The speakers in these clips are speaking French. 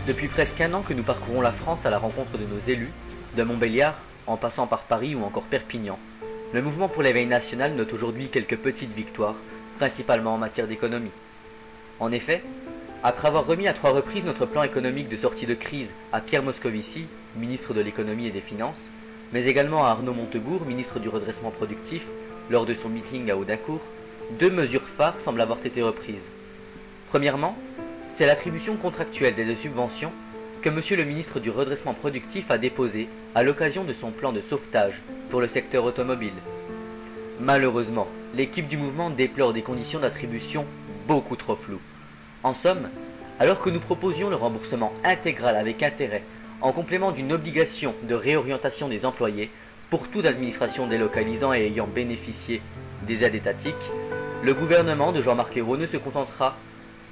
Depuis presque un an que nous parcourons la France à la rencontre de nos élus, de Montbéliard, en passant par Paris ou encore Perpignan, le mouvement pour l'éveil national note aujourd'hui quelques petites victoires, principalement en matière d'économie. En effet, après avoir remis à 3 reprises notre plan économique de sortie de crise à Pierre Moscovici, ministre de l'économie et des finances, mais également à Arnaud Montebourg, ministre du redressement productif, lors de son meeting à Audincourt, 2 mesures phares semblent avoir été reprises. Premièrement, c'est l'attribution contractuelle des 2 subventions que monsieur le ministre du redressement productif a déposée à l'occasion de son plan de sauvetage pour le secteur automobile. Malheureusement, l'équipe du mouvement déplore des conditions d'attribution beaucoup trop floues. En somme, alors que nous proposions le remboursement intégral avec intérêt en complément d'une obligation de réorientation des employés pour toute administration délocalisant et ayant bénéficié des aides étatiques, le gouvernement de Jean-Marc Ayrault ne se contentera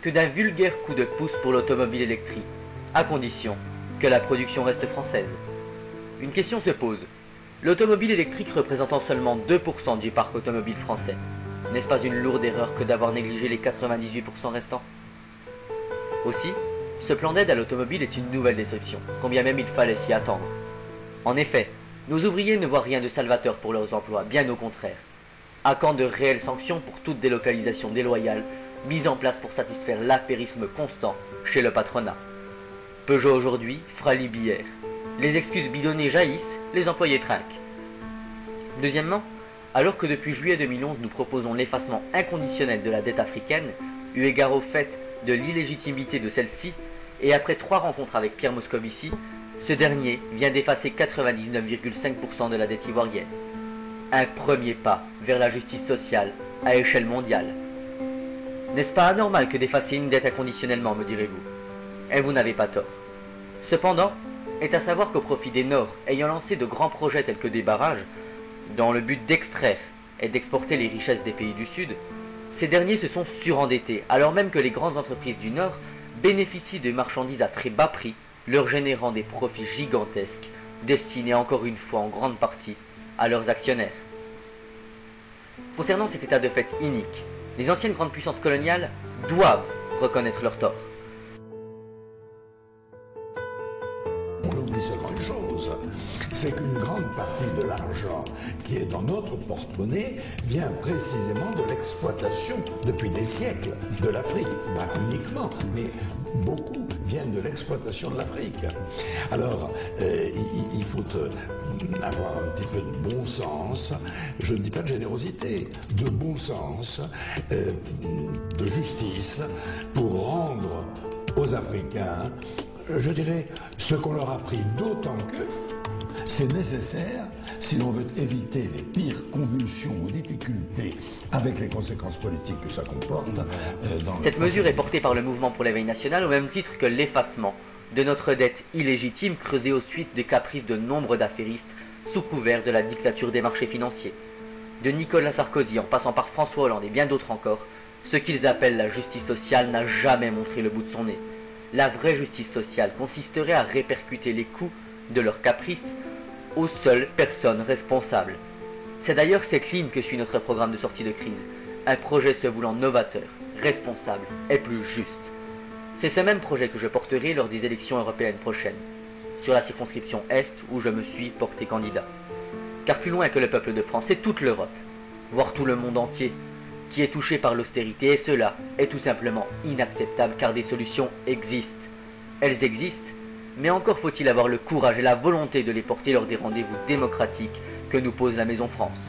que d'un vulgaire coup de pouce pour l'automobile électrique, à condition que la production reste française. Une question se pose. L'automobile électrique représentant seulement 2% du parc automobile français, n'est-ce pas une lourde erreur que d'avoir négligé les 98% restants? Aussi, ce plan d'aide à l'automobile est une nouvelle déception, combien même il fallait s'y attendre. En effet, nos ouvriers ne voient rien de salvateur pour leurs emplois, bien au contraire. À quand de réelles sanctions pour toute délocalisation déloyale mise en place pour satisfaire l'affairisme constant chez le patronat? Peugeot aujourd'hui, Frali hier. Les excuses bidonnées jaillissent, les employés trinquent. Deuxièmement, alors que depuis juillet 2011 nous proposons l'effacement inconditionnel de la dette africaine, eu égard au fait de l'illégitimité de celle-ci, et après 3 rencontres avec Pierre Moscovici, ce dernier vient d'effacer 99,5% de la dette ivoirienne. Un premier pas vers la justice sociale à échelle mondiale. N'est-ce pas anormal que d'effacer une dette inconditionnellement, me direz-vous? Et vous n'avez pas tort. Cependant, est à savoir qu'au profit des Nords ayant lancé de grands projets tels que des barrages, dans le but d'extraire et d'exporter les richesses des pays du Sud, ces derniers se sont surendettés, alors même que les grandes entreprises du Nord bénéficient de marchandises à très bas prix, leur générant des profits gigantesques, destinés encore une fois en grande partie à leurs actionnaires. Concernant cet état de fait inique, les anciennes grandes puissances coloniales doivent reconnaître leur tort. On oublie seulement une chose, c'est qu'une grande partie de l'argent qui est dans notre porte-monnaie vient précisément de l'exploitation, depuis des siècles, de l'Afrique. Pas uniquement, mais beaucoup viennent de l'exploitation de l'Afrique. Alors, il faut avoir un petit peu de bon sens, je ne dis pas de générosité, de bon sens, de justice, pour rendre aux Africains, je dirais, ce qu'on leur a pris, d'autant que c'est nécessaire si l'on veut éviter les pires convulsions ou difficultés avec les conséquences politiques que ça comporte. Cette mesure est portée par le mouvement pour l'éveil national au même titre que l'effacement de notre dette illégitime creusée aux suites des caprices de nombre d'affairistes sous couvert de la dictature des marchés financiers. De Nicolas Sarkozy en passant par François Hollande et bien d'autres encore, ce qu'ils appellent la justice sociale n'a jamais montré le bout de son nez. La vraie justice sociale consisterait à répercuter les coûts de leurs caprices aux seules personnes responsables. C'est d'ailleurs cette ligne que suit notre programme de sortie de crise, un projet se voulant novateur, responsable et plus juste. C'est ce même projet que je porterai lors des élections européennes prochaines, sur la circonscription Est où je me suis porté candidat. Car plus loin que le peuple de France, c'est toute l'Europe, voire tout le monde entier, qui est touché par l'austérité, et cela est tout simplement inacceptable car des solutions existent. Elles existent, mais encore faut-il avoir le courage et la volonté de les porter lors des rendez-vous démocratiques que nous pose la Maison France.